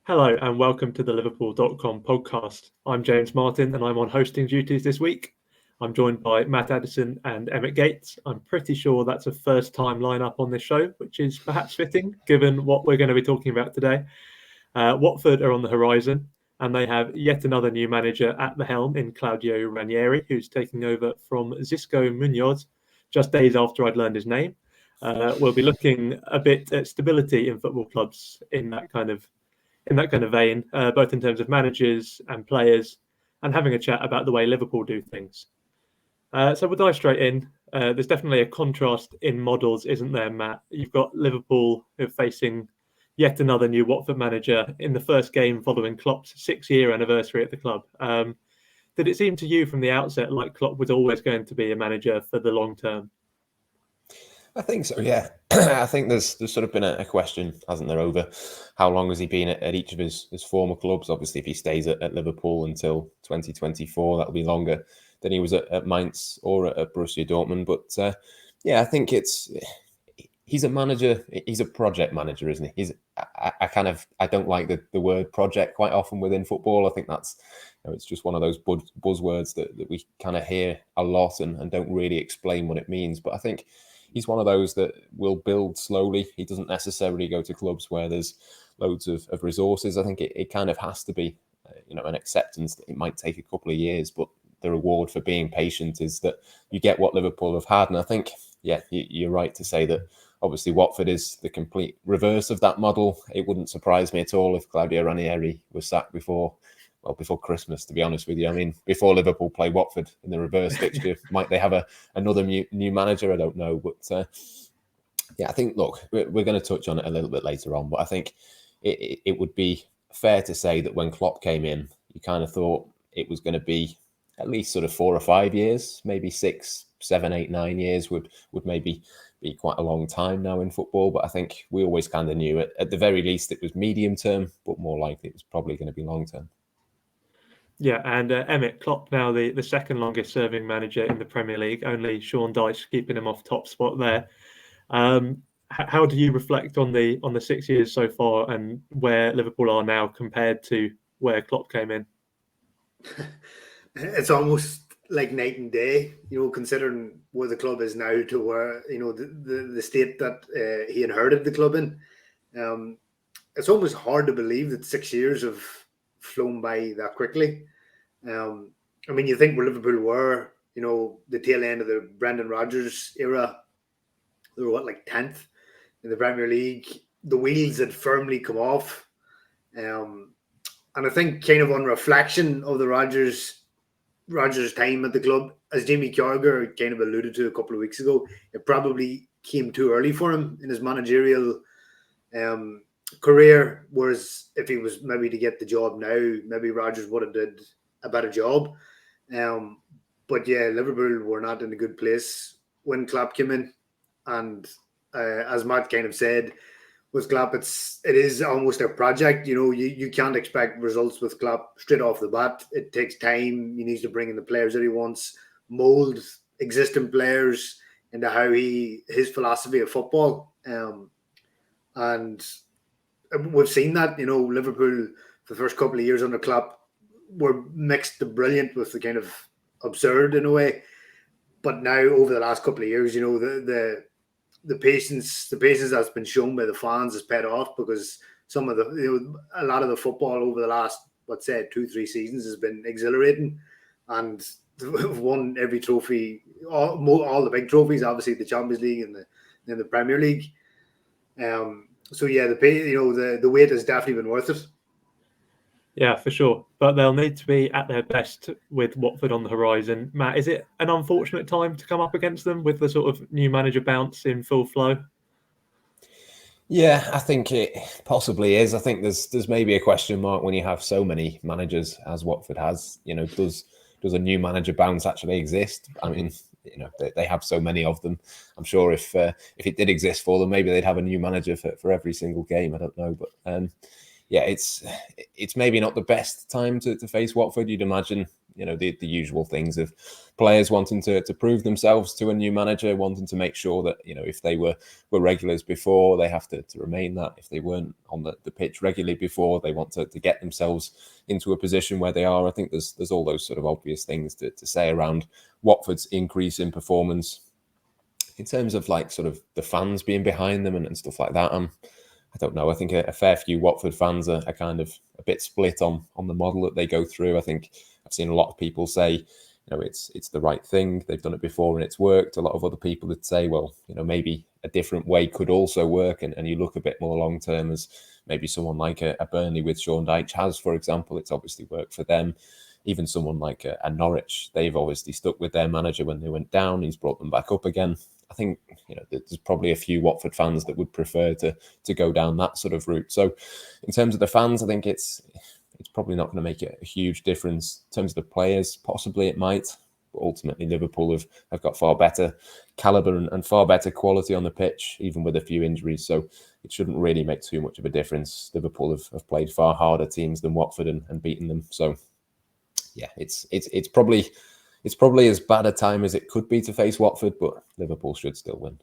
Hello and welcome to the Liverpool.com podcast. I'm James Martin and I'm on hosting duties this week. I'm joined by Matt Addison and Emmet Gates. I'm pretty sure that's a first time lineup on this show, which is perhaps fitting given what we're going to be talking about today. Watford are on the horizon and they have yet another new manager at the helm in Claudio Ranieri, who's taking over from Xisco Munoz just days after I'd learned his name. We'll be looking a bit at stability in football clubs in that kind of vein, both in terms of managers and players, and having a chat about the way Liverpool do things. So we'll dive straight in. There's definitely a contrast in models, isn't there, Matt? You've got Liverpool facing yet another new Watford manager in the first game following Klopp's 6-year anniversary at the club. Did it seem to you from the outset like Klopp was always going to be a manager for the long term? I think so, yeah. I think there's sort of been a question, hasn't there, over how long has he been at each of his former clubs. Obviously, if he stays at Liverpool until 2024, that'll be longer than he was at Mainz or at Borussia Dortmund. But yeah, I think he's a manager. He's a project manager, isn't he? I don't like the word project quite often within football. I think that's it's just one of those buzzwords that we kind of hear a lot and don't really explain what it means. But I think he's one of those that will build slowly. He doesn't necessarily go to clubs where there's loads of resources. I think it kind of has to be, an acceptance that it might take a couple of years, but the reward for being patient is that you get what Liverpool have had. And I think, yeah, you're right to say that obviously Watford is the complete reverse of that model. It wouldn't surprise me at all if Claudio Ranieri was sacked before Christmas, to be honest with you. I mean, before Liverpool play Watford in the reverse fixture, might they have another new manager? I don't know. But yeah, I think, look, we're going to touch on it a little bit later on, but I think it would be fair to say that when Klopp came in, you kind of thought it was going to be at least sort of 4 or 5 years, maybe 6, 7, 8, 9 years would maybe be quite a long time now in football. But I think we always kind of knew it. At the very least, it was medium term, but more likely it was probably going to be long term. Yeah, and Emmet, Klopp now the second longest serving manager in the Premier League, only Sean Dyche keeping him off top spot there. How do you reflect on the 6 years so far and where Liverpool are now compared to where Klopp came in? It's almost like night and day, considering where the club is now to where, the state that he inherited the club in. It's almost hard to believe that 6 years have flown by that quickly. I mean, you think where Liverpool were, the tail end of the Brendan Rodgers era, they were 10th in the Premier League. The wheels had firmly come off. And I think kind of on reflection of the Rodgers time at the club, as Jamie Carragher kind of alluded to a couple of weeks ago, it probably came too early for him in his managerial career. Whereas if he was maybe to get the job now, maybe Rodgers would have did a better job. But yeah, Liverpool were not in a good place when Klopp came in. And as Matt kind of said, with Klopp, it is almost a project. You can't expect results with Klopp straight off the bat. It takes time. He needs to bring in the players that he wants, mold existing players into his philosophy of football. And we've seen that, Liverpool for the first couple of years under Klopp were mixed to brilliant with the kind of absurd in a way. But now over the last couple of years, the patience that's been shown by the fans has paid off, because some of a lot of the football over the last, let's say, 2-3 seasons has been exhilarating, and we've won every trophy, all the big trophies, obviously the Champions League and the Premier League. So yeah, the wait has definitely been worth it. Yeah, for sure. But they'll need to be at their best with Watford on the horizon. Matt, is it an unfortunate time to come up against them with the sort of new manager bounce in full flow? Yeah, I think it possibly is. I think there's maybe a question mark when you have so many managers as Watford has. Does a new manager bounce actually exist? I mean, they have so many of them. I'm sure if it did exist for them, maybe they'd have a new manager for every single game. I don't know, but yeah, it's maybe not the best time to face Watford. You'd imagine, the usual things of players wanting to prove themselves to a new manager, wanting to make sure that, if they were regulars before, they have to remain that. If they weren't on the pitch regularly before, they want to get themselves into a position where they are. I think there's all those sort of obvious things to say around Watford's increase in performance. In terms of like sort of the fans being behind them and stuff like that, I don't know. I think a fair few Watford fans are kind of a bit split on the model that they go through. I think I've seen a lot of people say, it's the right thing. They've done it before and it's worked. A lot of other people that say, well, maybe a different way could also work. And you look a bit more long term, as maybe someone like a Burnley with Sean Dyche has, for example. It's obviously worked for them. Even someone like a Norwich, they've obviously stuck with their manager when they went down. He's brought them back up again. I think there's probably a few Watford fans that would prefer to go down that sort of route. So in terms of the fans, I think it's probably not going to make a huge difference. In terms of the players, possibly it might. But ultimately, Liverpool have got far better calibre and far better quality on the pitch, even with a few injuries. So it shouldn't really make too much of a difference. Liverpool have played far harder teams than Watford and beaten them. So yeah, it's probably as bad a time as it could be to face Watford, but Liverpool should still win.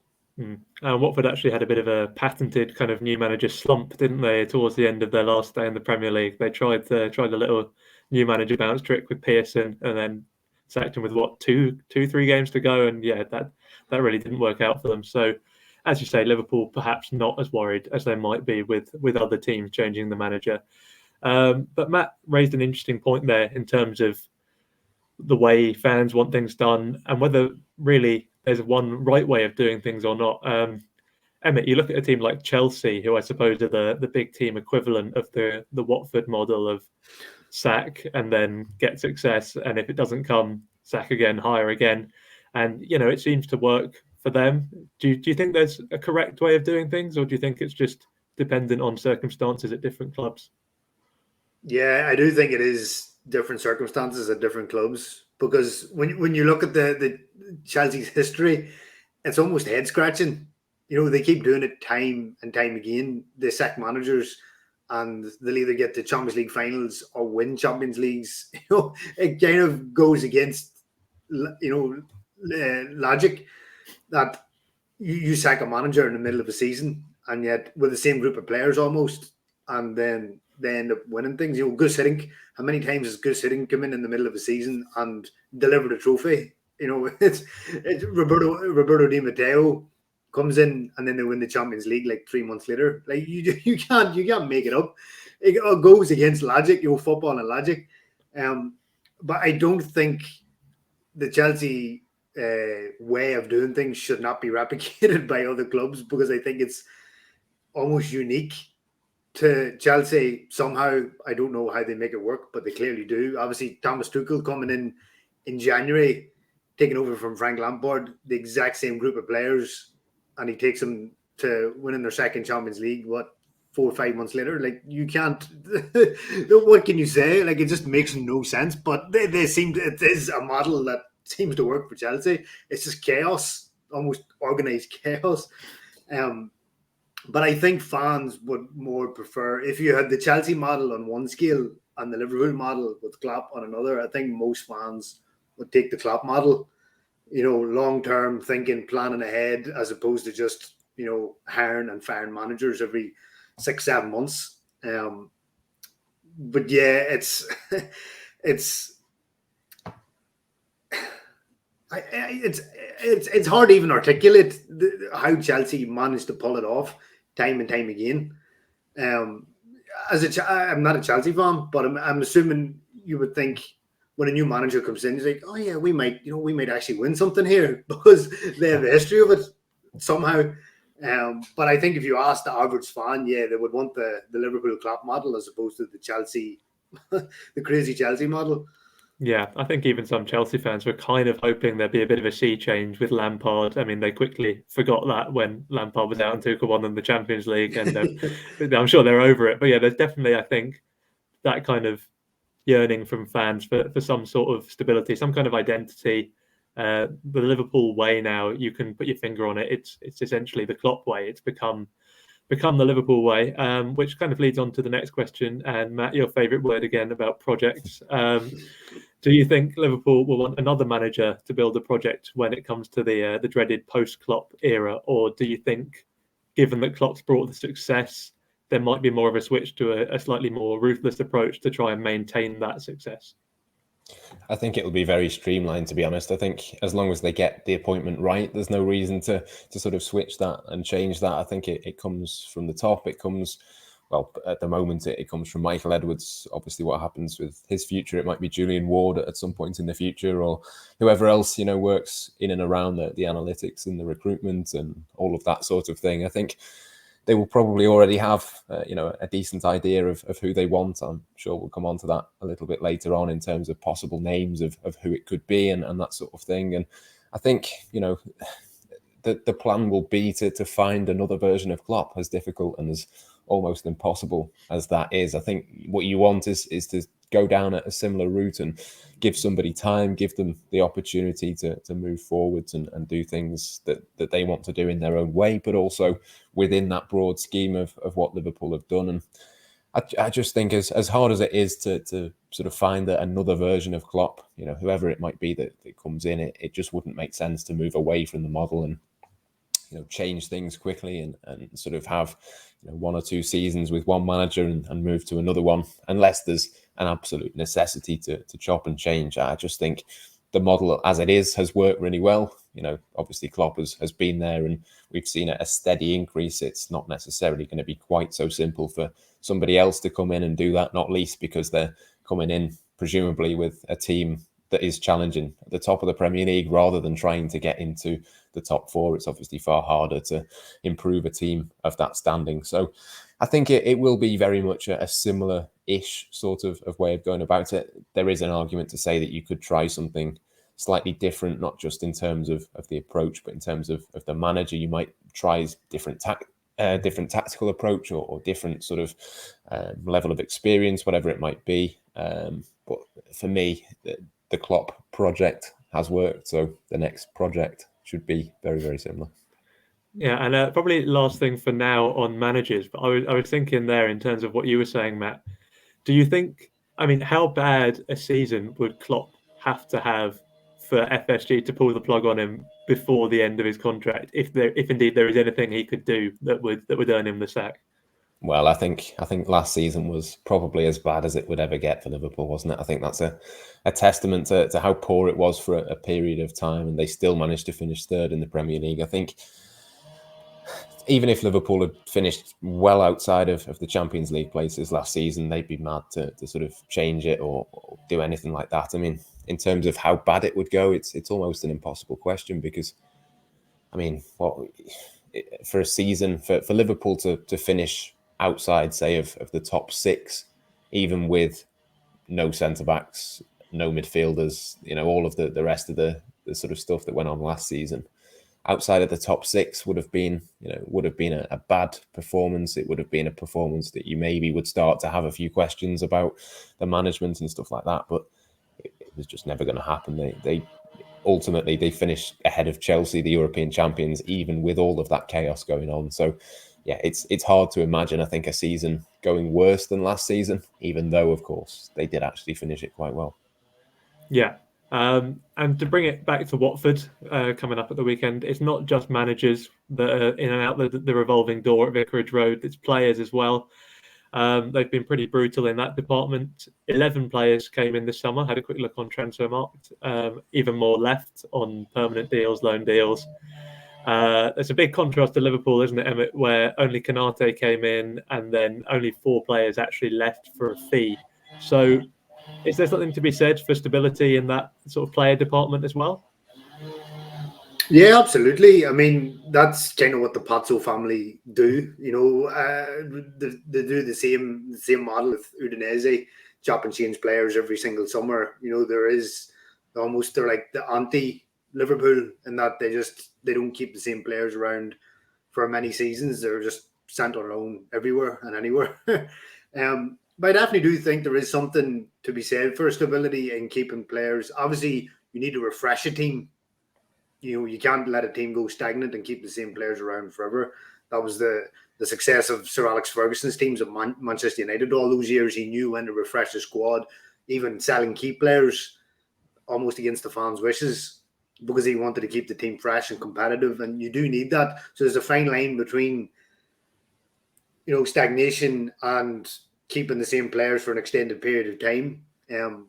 Watford actually had a bit of a patented kind of new manager slump, didn't they? Towards the end of their last day in the Premier League, they tried a little new manager bounce trick with Pearson, and then sacked him with 2-3 games to go, and yeah, that really didn't work out for them. So, as you say, Liverpool perhaps not as worried as they might be with other teams changing the manager. But Matt raised an interesting point there in terms of the way fans want things done and whether really there's one right way of doing things or not. Emmet, you look at a team like Chelsea, who I suppose are the big team equivalent of the Watford model of sack and then get success, and if it doesn't come, sack again, hire again, and it seems to work for them. Do you think there's a correct way of doing things, or do you think it's just dependent on circumstances at different clubs? Yeah, I do think it is different circumstances at different clubs, because when you look at the Chelsea's history, it's almost head scratching. They keep doing it time and time again. They sack managers and they'll either get to Champions League finals or win Champions Leagues. It kind of goes against logic that you sack a manager in the middle of a season, and yet with the same group of players almost, and then they end up winning things. Gus Hiddink, how many times has Gus Hiddink come in the middle of a season and delivered a trophy? It's Roberto Di Matteo comes in and then they win the Champions League like 3 months later. Like you can't make it up. It goes against logic, football and logic. But I don't think the Chelsea way of doing things should not be replicated by other clubs, because I think it's almost unique to Chelsea somehow. I don't know how they make it work, but they clearly do. Obviously, Thomas Tuchel coming in January, taking over from Frank Lampard, the exact same group of players, and he takes them to winning their second Champions League, 4 or 5 months later. Like, you can't, what can you say? Like, it just makes no sense, but they seem to, it is a model that seems to work for Chelsea. It's just chaos, almost organized chaos. But I think fans would more prefer, if you had the Chelsea model on one scale and the Liverpool model with Klopp on another, I think most fans would take the Klopp model, long-term thinking, planning ahead, as opposed to just, hiring and firing managers every 6-7 months. But yeah, it's hard to even articulate how Chelsea managed to pull it off time and time again. I'm not a Chelsea fan, but I'm assuming you would think when a new manager comes in, he's like, oh yeah, we might actually win something here, because they have a history of it somehow. But I think if you ask the average fan, yeah, they would want the Liverpool Klopp model as opposed to the Chelsea, the crazy Chelsea model. Yeah, I think even some Chelsea fans were kind of hoping there'd be a bit of a sea change with Lampard. I mean, they quickly forgot that when Lampard was out and Tuchel won them the Champions League, and I'm sure they're over it. But yeah, there's definitely, I think, that kind of yearning from fans for some sort of stability, some kind of identity. The Liverpool way now, you can put your finger on it. It's essentially the Klopp way. It's become the Liverpool way, which kind of leads on to the next question. And Matt, your favourite word again about projects. Do you think Liverpool will want another manager to build a project when it comes to the dreaded post-Klopp era, or do you think, given that Klopp's brought the success, there might be more of a switch to a slightly more ruthless approach to try and maintain that success? I think it'll be very streamlined, to be honest. I think as long as they get the appointment right, there's no reason to sort of switch that and change that. I think it comes from the top. It comes, well, at the moment, it comes from Michael Edwards. Obviously, what happens with his future, it might be Julian Ward at some point in the future, or whoever else, works in and around the analytics and the recruitment and all of that sort of thing. I think they will probably already have, a decent idea of who they want. I'm sure we'll come on to that a little bit later on in terms of possible names of who it could be and that sort of thing. And I think, the plan will be to find another version of Klopp, as difficult and as almost impossible as that is. I think what you want is to go down a similar route and give somebody time, give them the opportunity to move forwards and do things that they want to do in their own way, but also within that broad scheme of what Liverpool have done. And I just think as hard as it is to sort of find another version of Klopp, whoever it might be that comes in, it just wouldn't make sense to move away from the model and change things quickly and sort of have one or two seasons with one manager and move to another one, unless there's an absolute necessity to chop and change. I just think the model as it is has worked really well. Obviously Klopp has been there and we've seen a steady increase. It's not necessarily going to be quite so simple for somebody else to come in and do that, not least because they're coming in presumably with a team that is challenging at the top of the Premier League rather than trying to get into the top four. It's obviously far harder to improve a team of that standing. So I think it will be very much a similar-ish sort of way of going about it. There is an argument to say that you could try something slightly different, not just in terms of the approach, but in terms of the manager. You might try different tactical approach or different sort of level of experience, whatever it might be. But for me, the Klopp project has worked, so the next project should be very, very similar. Yeah, and probably last thing for now on managers, but I was thinking there in terms of what you were saying, Matt. Do you think, how bad a season would Klopp have to have for FSG to pull the plug on him before the end of his contract, if indeed there is anything he could do that would earn him the sack? Well, I think last season was probably as bad as it would ever get for Liverpool, wasn't it? I think that's a testament to how poor it was for a period of time, and they still managed to finish third in the Premier League. I think even if Liverpool had finished well outside of the Champions League places last season, they'd be mad to sort of change it or do anything like that. In terms of how bad it would go, it's almost an impossible question because, for a season, for Liverpool to finish outside, say, of the top six, even with no centre-backs, no midfielders, all of the rest of the sort of stuff that went on last season, outside of the top six would have been a bad performance. It would have been a performance that you maybe would start to have a few questions about the management and stuff like that, but it was just never going to happen. They ultimately finished ahead of Chelsea, the European champions, even with all of that chaos going on. So yeah, it's hard to imagine, I think, a season going worse than last season, even though, of course, they did actually finish it quite well. Yeah. And to bring it back to Watford coming up at the weekend, it's not just managers that are in and out the revolving door at Vicarage Road, it's players as well. They've been pretty brutal in that department. 11 players came in this summer, had a quick look on Transfermarkt, even more left on permanent deals, loan deals. There's a big contrast to Liverpool, isn't it, Emmet, where only Konate came in and then only 4 players actually left for a fee. So is there something to be said for stability in that sort of player department as well? Yeah, absolutely. That's kind of what the Pozzo family do. They do the same model with Udinese, chop and change players every single summer. They're like the anti-Liverpool in that they don't keep the same players around for many seasons. They're just sent on loan everywhere and anywhere. But I definitely do think there is something to be said for stability in keeping players. Obviously, you need to refresh a team. You can't let a team go stagnant and keep the same players around forever. That was the success of Sir Alex Ferguson's teams at Manchester United all those years. He knew when to refresh the squad, even selling key players almost against the fans' wishes because he wanted to keep the team fresh and competitive. And you do need that. So there's a fine line between, stagnation and keeping the same players for an extended period of time.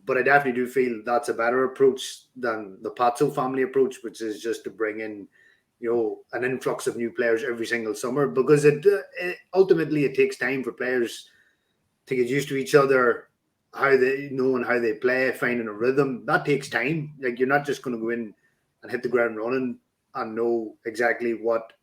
But I definitely do feel that's a better approach than the Pozzo family approach, which is just to bring in, an influx of new players every single summer, because it ultimately it takes time for players to get used to each other, knowing how they play, finding a rhythm. That takes time. Like, you're not just going to go in and hit the ground running and know exactly what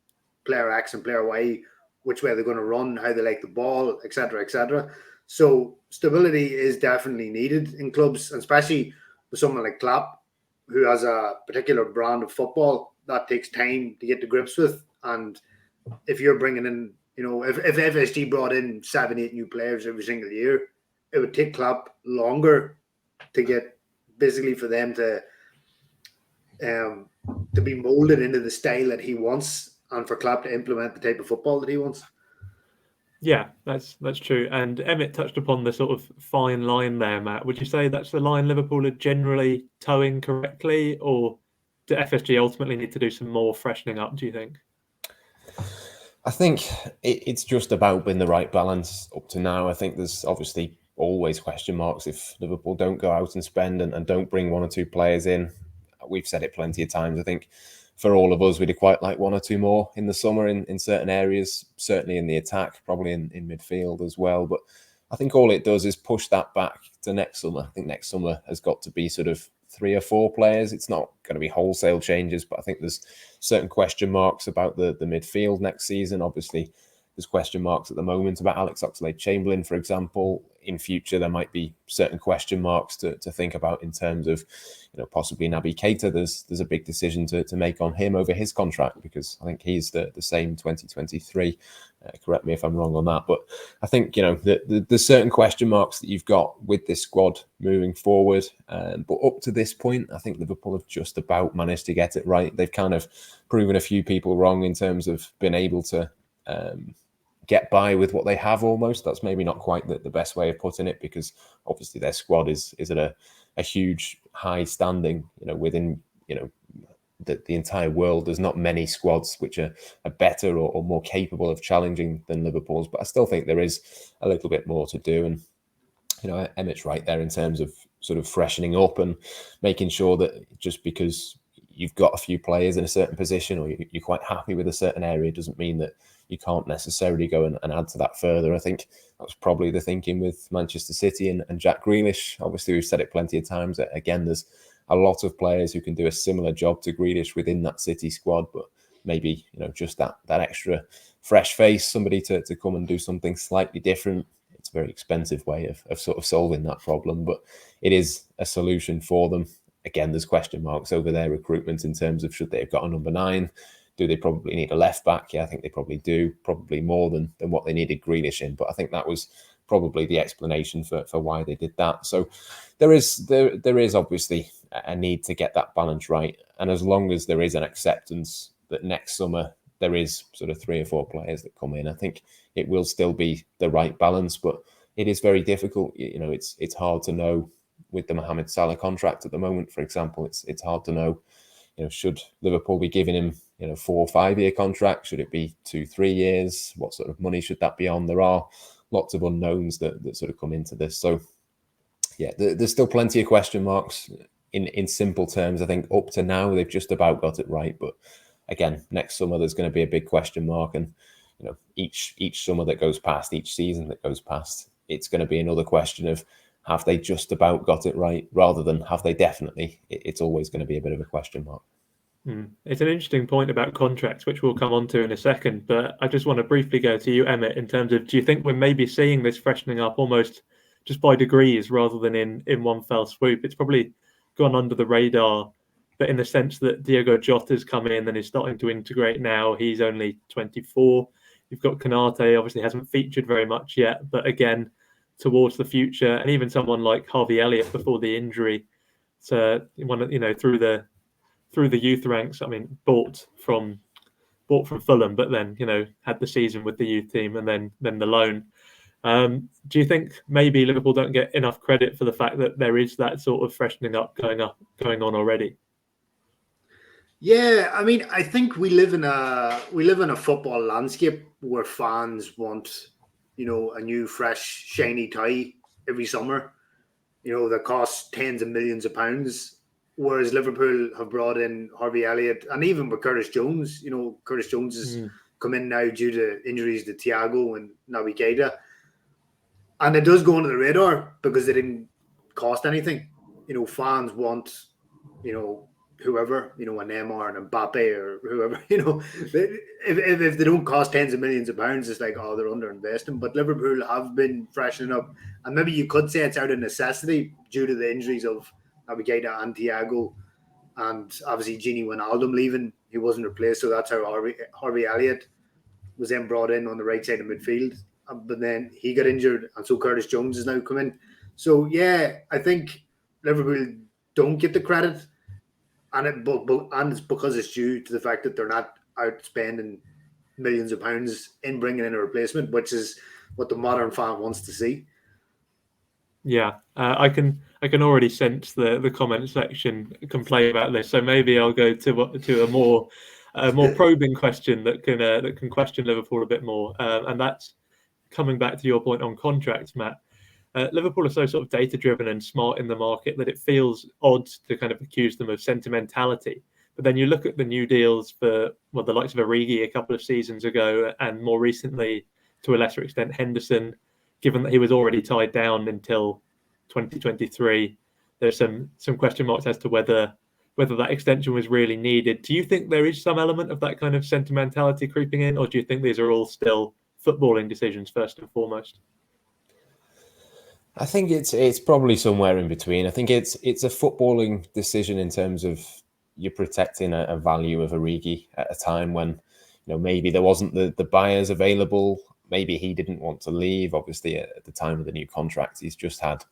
player X and player Y, which way they're going to run, how they like the ball, etc., etc. So stability is definitely needed in clubs, and especially with someone like Klopp, who has a particular brand of football that takes time to get to grips with. And if you're bringing in, if FSG brought in 7-8 new players every single year, it would take Klopp longer to get, basically, for them to be molded into the style that he wants, and for Klopp to implement the type of football that he wants. Yeah, that's true. And Emmet touched upon the sort of fine line there, Matt. Would you say that's the line Liverpool are generally towing correctly, or do FSG ultimately need to do some more freshening up, do you think? I think it's just about being the right balance up to now. I think there's obviously always question marks if Liverpool don't go out and spend and don't bring one or two players in. We've said it plenty of times. I think for all of us, we'd quite like one or two more in the summer in certain areas, certainly in the attack, probably in midfield as well. But I think all it does is push that back to next summer. I think next summer has got to be sort of 3 or 4 players. It's not going to be wholesale changes, but I think there's certain question marks about the midfield next season. Obviously, there's question marks at the moment about Alex Oxlade-Chamberlain, for example. In future, there might be certain question marks to think about in terms of, possibly Naby Keita. There's a big decision to make on him over his contract, because I think he's the same 2023. Correct me if I'm wrong on that. But I think, there's certain question marks that you've got with this squad moving forward. But up to this point, I think Liverpool have just about managed to get it right. They've kind of proven a few people wrong in terms of being able to get by with what they have almost. That's maybe not quite the best way of putting it, because obviously their squad is at a huge high standing, within, the entire world. There's not many squads which are better or more capable of challenging than Liverpool's, but I still think there is a little bit more to do. And, Emmet's right there in terms of sort of freshening up and making sure that just because you've got a few players in a certain position or you're quite happy with a certain area doesn't mean that you can't necessarily go and add to that further. I think that was probably the thinking with Manchester City and Jack Grealish. Obviously, we've said it plenty of times. Again, there's a lot of players who can do a similar job to Grealish within that City squad, but maybe, just that extra fresh face, somebody to come and do something slightly different. It's a very expensive way of sort of solving that problem, but it is a solution for them. Again, there's question marks over their recruitment in terms of should they have got a number 9? Do they probably need a left back? Yeah, I think they probably do, probably more than what they needed Grealish in. But I think that was probably the explanation for why they did that. So there is obviously a need to get that balance right. And as long as there is an acceptance that next summer there is sort of 3 or 4 players that come in, I think it will still be the right balance. But it is very difficult. It's hard to know with the Mohamed Salah contract at the moment, for example. It's hard to know, should Liverpool be giving him 4 or 5 year contract? Should it be 2-3 years? What sort of money should that be on? There are lots of unknowns that sort of come into this. So yeah, there's still plenty of question marks. In simple terms, I think up to now they've just about got it right. But again, next summer there's going to be a big question mark, and each summer that goes past, each season that goes past, it's going to be another question of have they just about got it right rather than have they definitely. It's always going to be a bit of a question mark. It's an interesting point about contracts, which we'll come on to in a second. But I just want to briefly go to you, Emmet, in terms of, do you think we're maybe seeing this freshening up almost just by degrees rather than in one fell swoop? It's probably gone under the radar, but in the sense that Diogo Jota's come in and is starting to integrate now. He's only 24. You've got Konate, obviously hasn't featured very much yet, but again, towards the future. And even someone like Harvey Elliott before the injury, through the youth ranks. I mean, bought from Fulham, but then had the season with the youth team and then the loan. Do you think maybe Liverpool don't get enough credit for the fact that there is that sort of freshening up going on already? Yeah, I mean, I think we live in a football landscape where fans want, a new, fresh, shiny tie every summer, that costs tens of millions of pounds. Whereas Liverpool have brought in Harvey Elliott, and even with Curtis Jones, Curtis Jones has come in now due to injuries to Thiago and Naby Keita. And it does go under the radar because they didn't cost anything. Fans want, whoever, a Neymar and Mbappe or whoever, if they don't cost tens of millions of pounds, it's like, oh, they're underinvesting. But Liverpool have been freshening up. And maybe you could say it's out of necessity due to the injuries of Naby Keita and Thiago. And obviously, Gini Wijnaldum leaving, he wasn't replaced. So that's how Harvey Elliott was then brought in on the right side of midfield. But then he got injured, and so Curtis Jones is now coming. So, yeah, I think Liverpool don't get the credit. And it's because it's due to the fact that they're not out spending millions of pounds in bringing in a replacement, which is what the modern fan wants to see. Yeah, I can already sense the comment section complain about this. So maybe I'll go to a more probing question that can question Liverpool a bit more, and that's coming back to your point on contracts, Matt. Liverpool are so sort of data-driven and smart in the market that it feels odd to kind of accuse them of sentimentality. But then you look at the new deals for the likes of Origi a couple of seasons ago, and more recently, to a lesser extent, Henderson. Given that he was already tied down until 2023, there's some question marks as to whether that extension was really needed. Do you think there is some element of that kind of sentimentality creeping in, or do you think these are all still footballing decisions first and foremost? I think it's probably somewhere in between. I think it's a footballing decision in terms of you're protecting a value of Origi at a time when maybe there wasn't the buyers available. Maybe he didn't want to leave. Obviously, at the time of the new contract, he's just had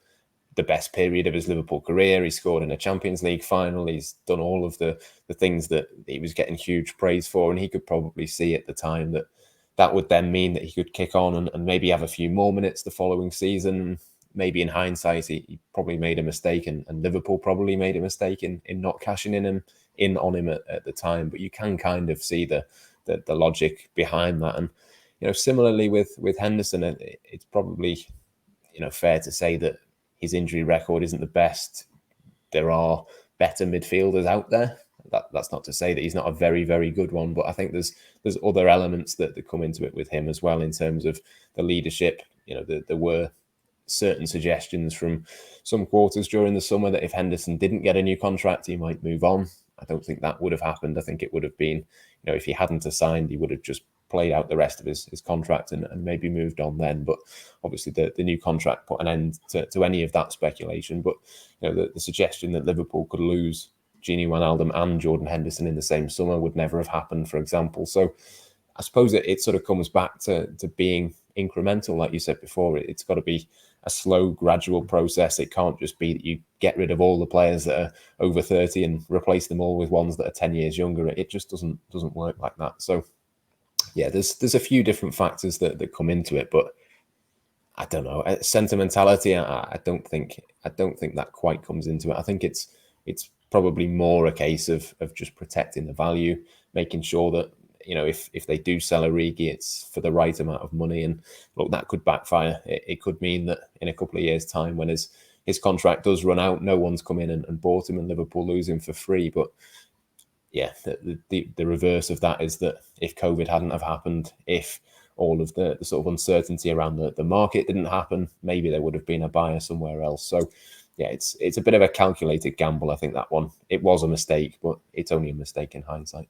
the best period of his Liverpool career. He scored in a Champions League final. He's done all of the things that he was getting huge praise for, and he could probably see at the time that would then mean that he could kick on and maybe have a few more minutes the following season. Maybe in hindsight, he probably made a mistake, and Liverpool probably made a mistake in not cashing in on him at the time. But you can kind of see the logic behind that. And similarly with Henderson, it's probably fair to say that his injury record isn't the best. There are better midfielders out there. That's not to say that he's not a very, very good one, but I think there's other elements that come into it with him as well in terms of the leadership. There were certain suggestions from some quarters during the summer that if Henderson didn't get a new contract, he might move on. I don't think that would have happened. I think it would have been, if he hadn't signed, he would have just played out the rest of his contract and maybe moved on then. But obviously the new contract put an end to any of that speculation. But the suggestion that Liverpool could lose Gini Wijnaldum and Jordan Henderson in the same summer would never have happened, for example. So I suppose it sort of comes back to being incremental, like you said before. It's got to be a slow, gradual process. It can't just be that you get rid of all the players that are over 30 and replace them all with ones that are 10 years younger. It just doesn't work like that. So yeah, there's a few different factors that come into it, but I don't know. Sentimentality, I don't think that quite comes into it. I think it's probably more a case of just protecting the value, making sure that if they do sell Origi, it's for the right amount of money. And look, that could backfire. It could mean that in a couple of years' time, when his contract does run out, no one's come in and bought him, and Liverpool lose him for free. But yeah, the reverse of that is that if COVID hadn't have happened, if all of the sort of uncertainty around the market didn't happen, maybe there would have been a buyer somewhere else. So yeah, it's a bit of a calculated gamble. I think that one, it was a mistake, but it's only a mistake in hindsight.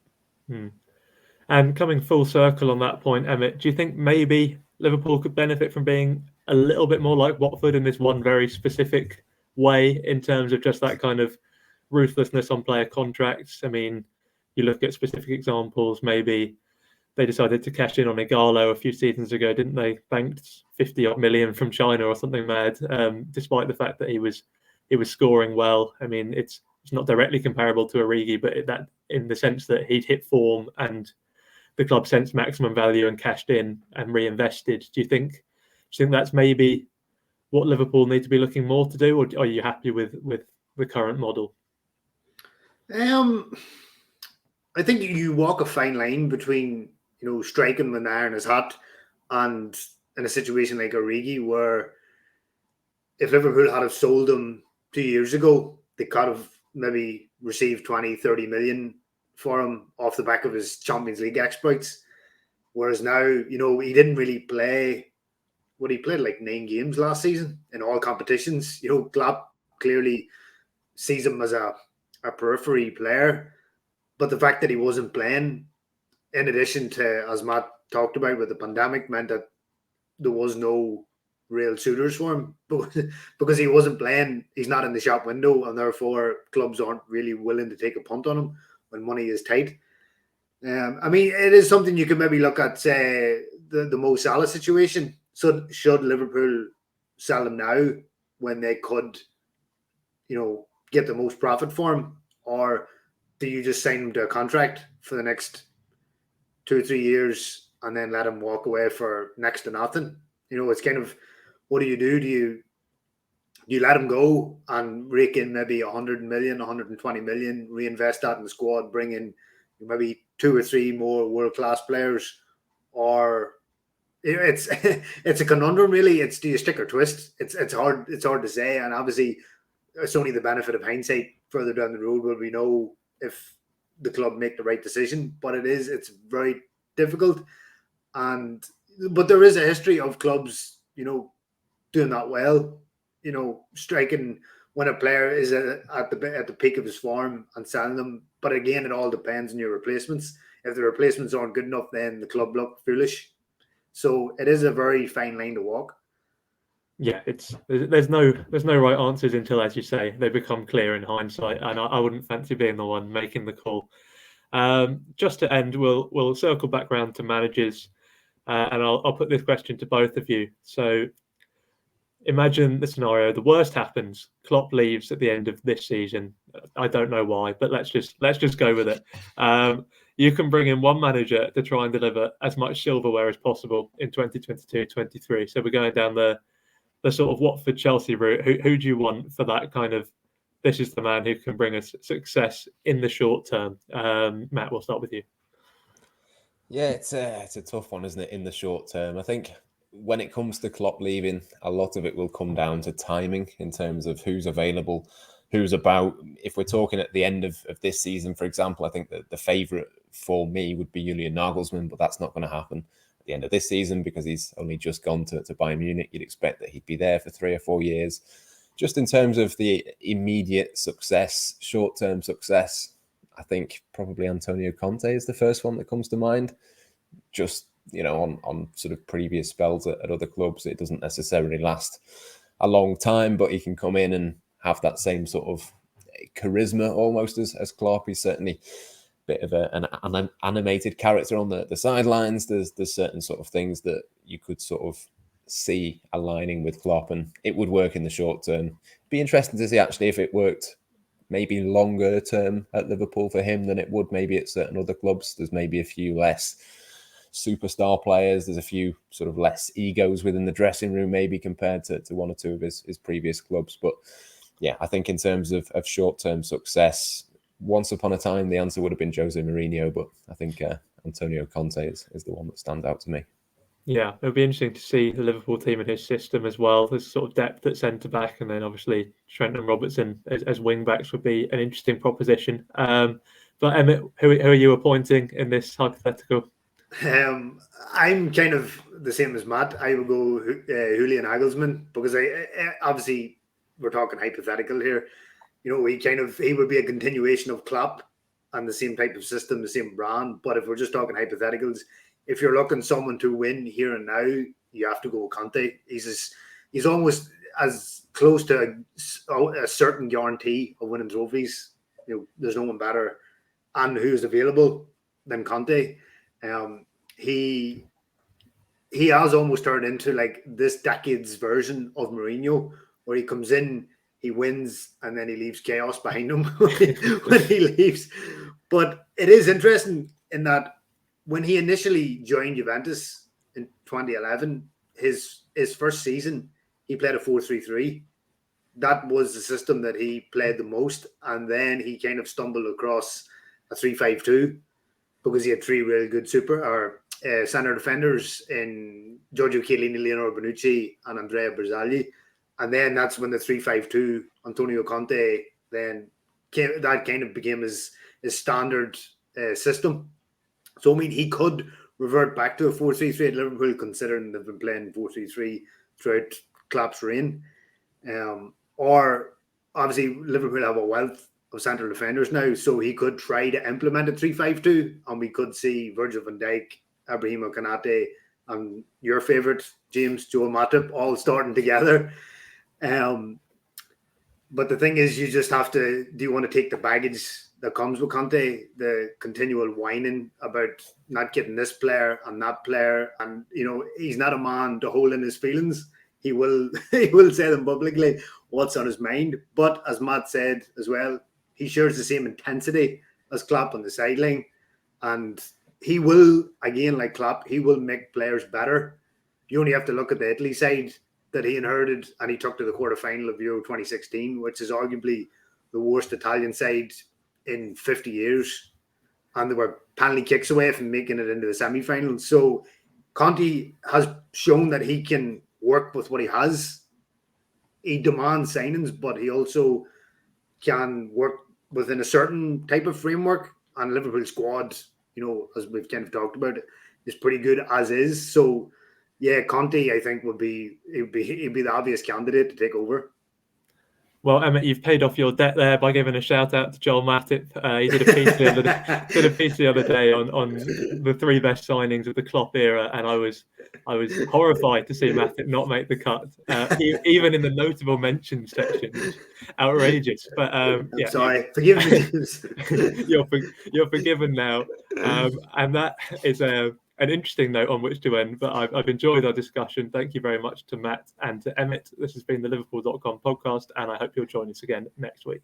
And coming full circle on that point, Emmet, do you think maybe Liverpool could benefit from being a little bit more like Watford in this one very specific way in terms of just that kind of ruthlessness on player contracts? I mean, you look at specific examples, maybe they decided to cash in on Igalo a few seasons ago, didn't they? Banked 50-odd million from China or something mad, despite the fact that he was scoring well. I mean, it's not directly comparable to Origi, but that in the sense that he'd hit form and the club sensed maximum value and cashed in and reinvested. Do you think you think that's maybe what Liverpool need to be looking more to do, or are you happy with the current model? I think you walk a fine line between, striking when the iron is hot, and in a situation like Origi, where if Liverpool had have sold him 2 years ago, they could have maybe received 20, 30 million for him off the back of his Champions League exploits. Whereas now, he didn't really play. He played like 9 games last season in all competitions. Klopp clearly sees him as a periphery player. But the fact that he wasn't playing, in addition to, as Matt talked about with the pandemic, meant that there was no real suitors for him. Because he wasn't playing, he's not in the shop window, and therefore clubs aren't really willing to take a punt on him when money is tight. It is something you could maybe look at, say, the Mo Salah situation. So should Liverpool sell him now when they could, get the most profit for him? Or do you just sign him to a contract for the next 2 or 3 years and then let him walk away for next to nothing? It's kind of, what do? Do you let him go and rake in maybe 100 million, 120 million, reinvest that in the squad, bring in maybe 2 or 3 more world-class players? Or it's it's a conundrum, really. It's, do you stick or twist? It's hard to say, and obviously it's only the benefit of hindsight further down the road where we know if the club make the right decision. But it's very difficult, but there is a history of clubs, doing that well, striking when a player is at the peak of his form and selling them. But again, it all depends on your replacements. If the replacements aren't good enough, then the club look foolish. So it is a very fine line to walk. Yeah, there's no right answers until, as you say, they become clear in hindsight, and I wouldn't fancy being the one making the call. Just to end, we'll circle back round to managers, and I'll put this question to both of you. So imagine the scenario: the worst happens, Klopp leaves at the end of this season. I don't know why, but let's just go with it. You can bring in one manager to try and deliver as much silverware as possible in 2022-23. So we're going down the sort of Watford Chelsea route. Who do you want for that kind of, this is the man who can bring us success in the short term? Matt, we'll start with you. Yeah, it's a tough one, isn't it, in the short term? I think when it comes to Klopp leaving, a lot of it will come down to timing in terms of who's available, who's about. If we're talking at the end of this season, for example, I think that the favourite for me would be Julian Nagelsmann, but that's not going to happen at the end of this season because he's only just gone to Bayern Munich. You'd expect that he'd be there for 3 or 4 years. Just in terms of the immediate success, short-term success, I think probably Antonio Conte is the first one that comes to mind. Just, on sort of previous spells at other clubs, it doesn't necessarily last a long time, but he can come in and have that same sort of charisma almost as Klopp. He's certainly bit of an animated character on the sidelines. There's certain sort of things that you could sort of see aligning with Klopp, and it would work in the short term. Be interesting to see actually if it worked maybe longer term at Liverpool for him than it would maybe at certain other clubs. There's maybe a few less superstar players. There's a few sort of less egos within the dressing room maybe compared to 1 or 2 of his previous clubs. But yeah, I think in terms of short-term success, once upon a time, the answer would have been Jose Mourinho, but I think Antonio Conte is the one that stands out to me. Yeah, it'll be interesting to see the Liverpool team and his system as well. There's sort of depth at centre-back, and then obviously Trent and Robertson as wing-backs would be an interesting proposition. But Emmet, who are you appointing in this hypothetical? I'm kind of the same as Matt. I would go Julian Nagelsmann because I obviously we're talking hypothetical here. He would be a continuation of Klopp and the same type of system, the same brand. But if we're just talking hypotheticals, if you're looking someone to win here and now, you have to go with Conte. He's almost as close to a certain guarantee of winning trophies. There's no one better and who's available than Conte. He has almost turned into like this decade's version of Mourinho, where he comes in, he wins, and then he leaves chaos behind him when he leaves. But it is interesting in that when he initially joined Juventus in 2011, his first season, he played a 4-3-3. That was the system that he played the most. And then he kind of stumbled across a 3-5-2 because he had three really good centre defenders in Giorgio Chiellini, Leonardo Bonucci, and Andrea Berzagli. And then that's when the 3-5-2, Antonio Conte, then that kind of became his standard system. So, I mean, he could revert back to a 4-3-3 at Liverpool, considering they've been playing 4-3-3 throughout Klopp's reign. Or, obviously, Liverpool have a wealth of central defenders now, so he could try to implement a 3-5-2, and we could see Virgil van Dijk, Ibrahima Konate, and your favourite, James, Joel Matip, all starting together. But the thing is, you just have to, do you want to take the baggage that comes with Conte, the continual whining about not getting this player and that player, and he's not a man to hold in his feelings. He will say them publicly, what's on his mind. But as Matt said as well, he shares the same intensity as Klopp on the sideline, and he will, again, like Klopp, he will make players better. You only have to look at the Italy side that he inherited, and he took to the quarterfinal of Euro 2016, which is arguably the worst Italian side in 50 years. And they were penalty kicks away from making it into the semi-final. So Conte has shown that he can work with what he has. He demands signings, but he also can work within a certain type of framework. And Liverpool squad, as we've kind of talked about, is pretty good as is. So, yeah, Conte, I think, he'd be the obvious candidate to take over. Well, Emmet, you've paid off your debt there by giving a shout out to Joel Matip. He did a piece the other day on the three best signings of the Klopp era, and I was horrified to see Matip not make the cut, even in the notable mentions section. Outrageous, but yeah, sorry, forgive me, James. you're forgiven now, and that is an interesting note on which to end, but I've enjoyed our discussion. Thank you very much to Matt and to Emmet. This has been the Liverpool.com podcast, and I hope you'll join us again next week.